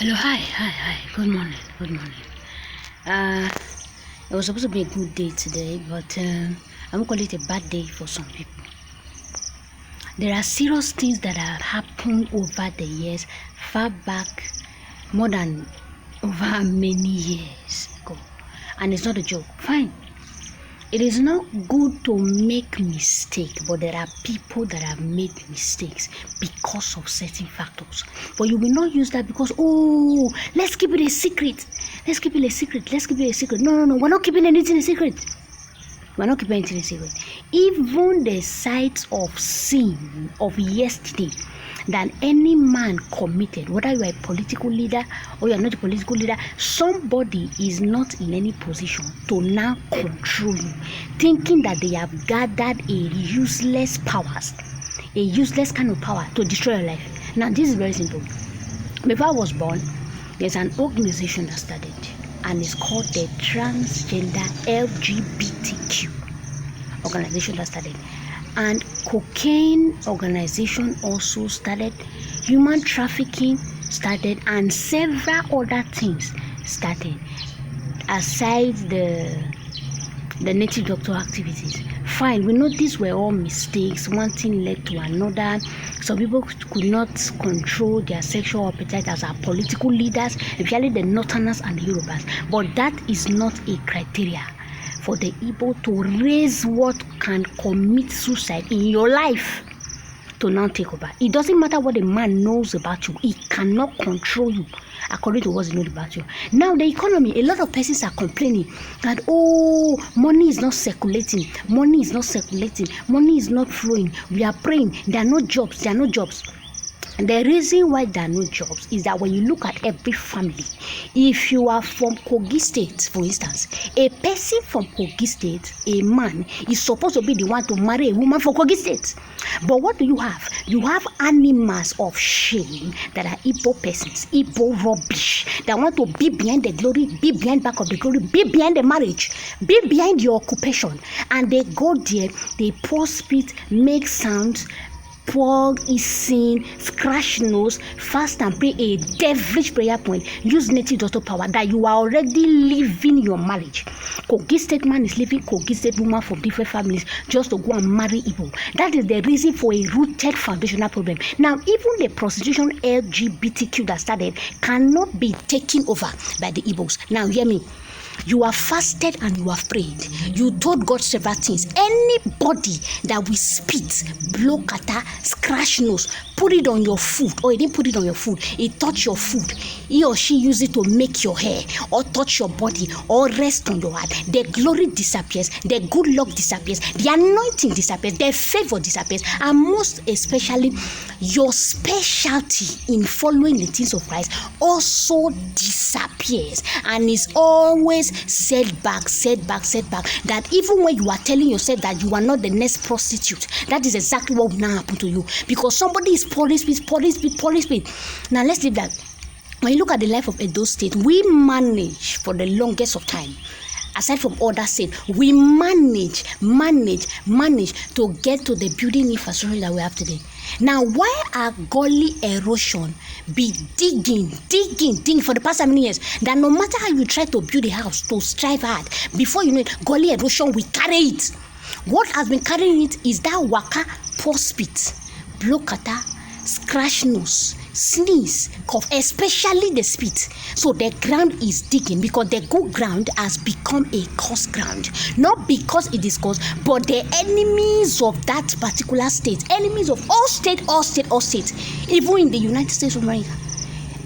Hello, hi. Good morning. It was supposed to be a good day today, but I'm gonna call it a bad day for some people. There are serious things that have happened over the years, far back, more than over many years ago, and it's not a joke. Fine. It is not good to make mistakes, but there are people that have made mistakes because of certain factors. But you will not use that because, let's keep it a secret. No. We're not keeping anything a secret. Even the sites of sin of yesterday that any man committed, whether you are a political leader or you are not a political leader, somebody is not in any position to now control you, thinking that they have gathered a useless kind of power to destroy your life. Now, this is very simple. Before I was born, there's an organization that started, and it's called the Transgender LGBTQ organization that started. And cocaine organization also started, human trafficking started, and several other things started aside the native doctor activities. Fine, we know these were all mistakes. One thing led to another. Some people could not control their sexual appetite as our political leaders, especially the Northerners and the Yorubas. But that is not a criteria for the Igbo to raise what can commit suicide in your life to now take over. It doesn't matter what a man knows about you. He cannot control you according to what he knows about you. Now, the economy, a lot of persons are complaining that, money is not circulating. Money is not flowing. We are praying. There are no jobs. The reason why there are no jobs is that when you look at every family, if you are from Kogi State, for instance, a person from Kogi State, a man, is supposed to be the one to marry a woman from Kogi State. But what do you have? You have animals of shame that are Igbo persons, Igbo rubbish, that want to be behind the glory, be behind back of the glory, be behind the marriage, be behind your occupation. And they go there, they pour spit, make sounds, pour is sin, scratch nose, fast and pray a devilish prayer point, use native daughter power that you are already living your marriage. Kogi State man is leaving Kogi State woman from different families just to go and marry Igbo. That is the reason for a rooted foundational problem. Now, even the prostitution LGBTQ that started cannot be taken over by the Igbos. Now, hear me. You have fasted and you have prayed. You told God several things. Anybody that will spit, blow kata, scratch nose, put it on your food, or he didn't put it on your food, he touched your food, he or she used it to make your hair, or touch your body, or rest on your heart, the glory disappears, the good luck disappears, the anointing disappears, the favor disappears, and most especially, your specialty in following the things of Christ also disappears, and is always setback, that even when you are telling yourself that you are not the next prostitute, that is exactly what will now happen to you, because somebody is pouring speed. Now let's leave that. When you look at the life of Edo State, we manage for the longest of time, aside from other states, we manage to get to the building infrastructure that we have today. Now, why are gully erosion be digging for the past how many years? That no matter how you try to build a house, to strive hard, before you know it, gully erosion will carry it. What has been carrying it is that waka, pour spit, blow kata, scratch nose, sneeze, cough, especially the spit. So the ground is digging because the good ground has become a cursed ground. Not because it is cursed, but the enemies of that particular state, enemies of all state, even in the United States of America,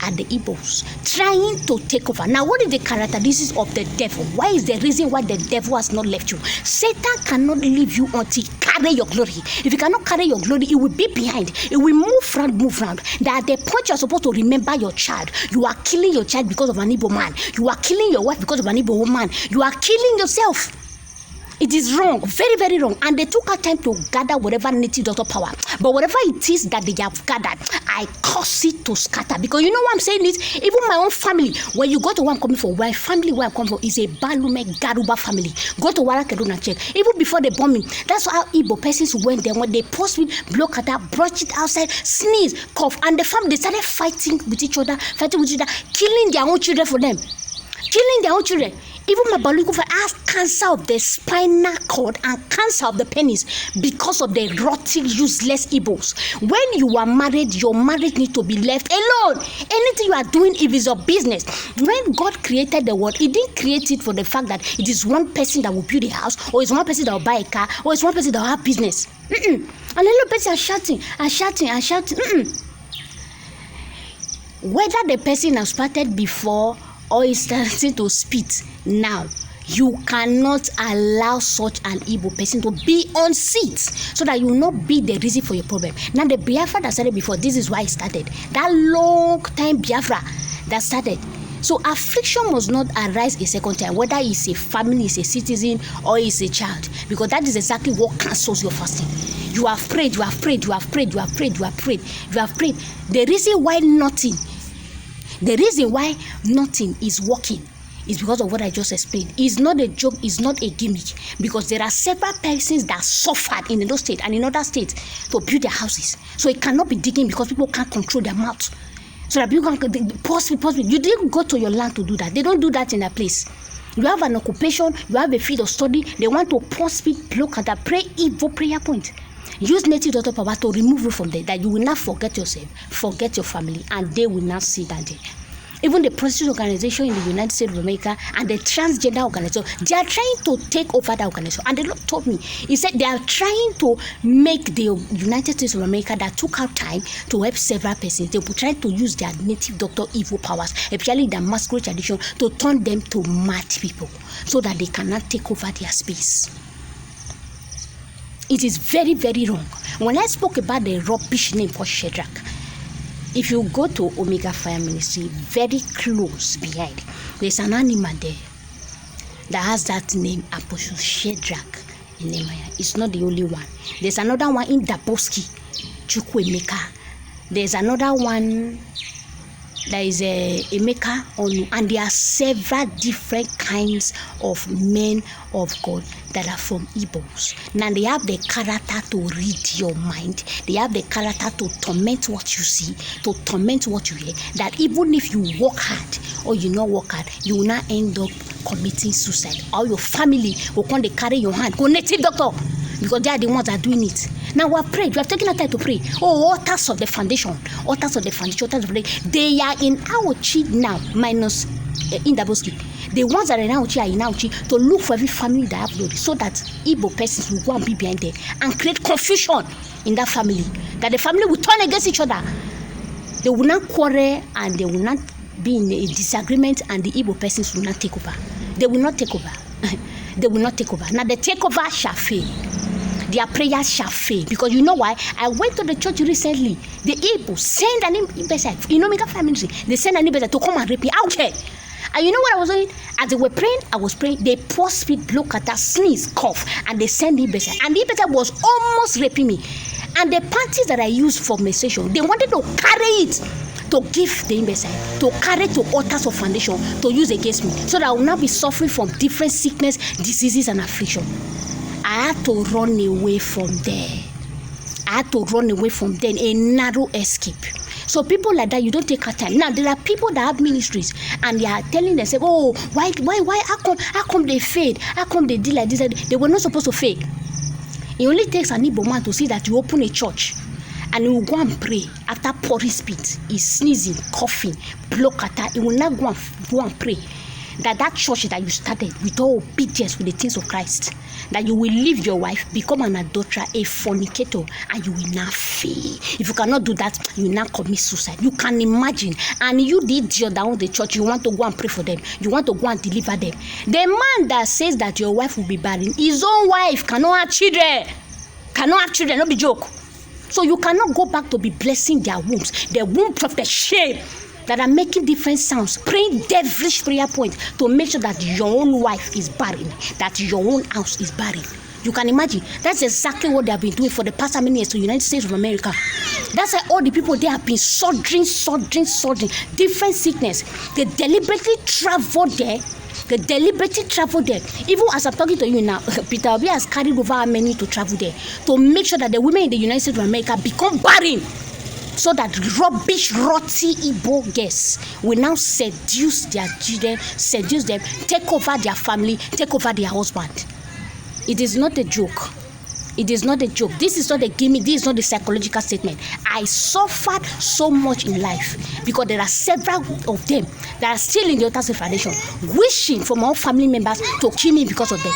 are the Igbos trying to take over. Now, what is the characteristics of the devil? Why is the reason why the devil has not left you? Satan cannot leave you until you carry your glory. If you cannot carry your glory, it will be behind. It will move round. That at the point you are supposed to remember your child, you are killing your child because of an Igbo man. You are killing your wife because of an Igbo woman. You are killing yourself. It is wrong, very, very wrong. And they took out time to gather whatever native doctor power. But whatever it is that they have gathered, I cause it to scatter. Because you know what I'm saying is, even my own family, when you go to where I'm coming from, my family where I'm coming from is a Balume Garuba family. Go to Warakeduna check. Even before the bombing, that's how Igbo persons went there. When they post with block at that, brought it outside, sneeze, cough, and the family, they started fighting with each other, killing their own children for them. Killing their own children. Even my biological father has cancer of the spinal cord and cancer of the penis because of the rotten, useless Igbos. When you are married, your marriage needs to be left alone. Anything you are doing, if it's your business. When God created the world, He didn't create it for the fact that it is one person that will build a house, or it's one person that will buy a car, or it's one person that will have business. And a lot of people are shouting. Whether the person has started before or is starting to spit now, you cannot allow such an Igbo person to be on seats so that you will not be the reason for your problem. Now the Biafra that started before, this is why it started. That long time Biafra that started. So affliction must not arise a second time, whether it's a family, it's a citizen, or it's a child, because that is exactly what cancels your fasting. You have prayed. The reason why nothing is working is because of what I just explained. It's not a joke, it's not a gimmick, because there are several persons that suffered in those states and in other states to build their houses. So it cannot be digging because people can't control their mouth. So that people can pause. You didn't go to your land to do that. They don't do that in a place. You have an occupation, you have a field of study, they want to pause speed, block at that, pray, evil prayer point. Use native daughter power to remove you from there, that you will not forget yourself, forget your family, and they will not see that day. Even the prostitute organization in the United States of America and the transgender organization, they are trying to take over that organization. And the Lord told me, He said they are trying to make the United States of America, that took out time to help several persons. They will try to use their native doctor evil powers, especially their masquerade tradition, to turn them to mad people so that they cannot take over their space. It is very, very wrong. When I spoke about the rubbish name called Shadrach, if you go to Omega Fire Ministry, very close behind, there's an animal there that has that name, Apostle Shadrach in Nehemiah. It's not the only one. There's another one in Daboski, Chukwemeka. There's another one that is a Emeka Onu, and there are several different kinds of men of God that are from Igbos. Now they have the character to read your mind. They have the character to torment what you see, to torment what you hear. That even if you work hard or you not work hard, you will not end up committing suicide. Or your family will come to carry your hand, go native doctor, because they are the ones that are doing it. Now we have prayed. We have taken our time to pray. Oh, altars of the foundation. They are in Aochi now, minus in Daboski. The ones that are in Aochi are in Aochi to look for every family that have loaded, so that Igbo persons will go and be behind there and create confusion in that family. That the family will turn against each other. They will not quarrel and they will not be in a disagreement, and the Igbo persons will not take over. They will not take over. They will not take over. Now the takeover shall fail. Their prayers shall fail. Because you know why? I went to the church recently. The Igbo send an ambassador. You know, Mega Family Ministry. They send an ambassador to come and rape me out here. And you know what I was doing? As they were praying, I was praying. They pour speed, block at that, sneeze, cough, and they send the ambassador. And the ambassador was almost raping me. And the panties that I used for menstruation, they wanted to carry it to give the ambassador, to carry to altars of foundation to use against me, so that I will not be suffering from different sickness, diseases, and affliction. I had to run away from there. A narrow escape. So people like that, you don't take our time. Now there are people that have ministries and they are telling themselves, oh, why, how come they failed? How come they did like this? They were not supposed to fail. It only takes an Igbo man to see that you open a church and he will go and pray. After pouring spit, he's sneezing, coughing, block at that. He will not go and pray. That church that you started with all obedience with the things of Christ, that you will leave your wife, become an adulterer, a fornicator, and you will not fail. If you cannot do that, you will not commit suicide. You can imagine. And you did your down the church, you want to go and pray for them, you want to go and deliver them. The man that says that your wife will be barren, his own wife cannot have children, not be joke. So you cannot go back to be blessing their wombs, the womb of the shame. that are making different sounds, praying devilish prayer points to make sure that your own wife is barren, that your own house is barren. You can imagine. That's exactly what they have been doing for the past how many years to the United States of America. That's why all the people there have been soldering, different sickness. They deliberately travel there. Even as I'm talking to you now, Peter Obi has carried over how many to travel there to make sure that the women in the United States of America become barren, so that rubbish, rotty Igbo girls will now seduce their children, seduce them, take over their family, take over their husband. It is not a joke. It is not a joke. This is not a gimmick. This is not a psychological statement. I suffered so much in life because there are several of them that are still in the Delta State Foundation wishing for my own family members to kill me because of them.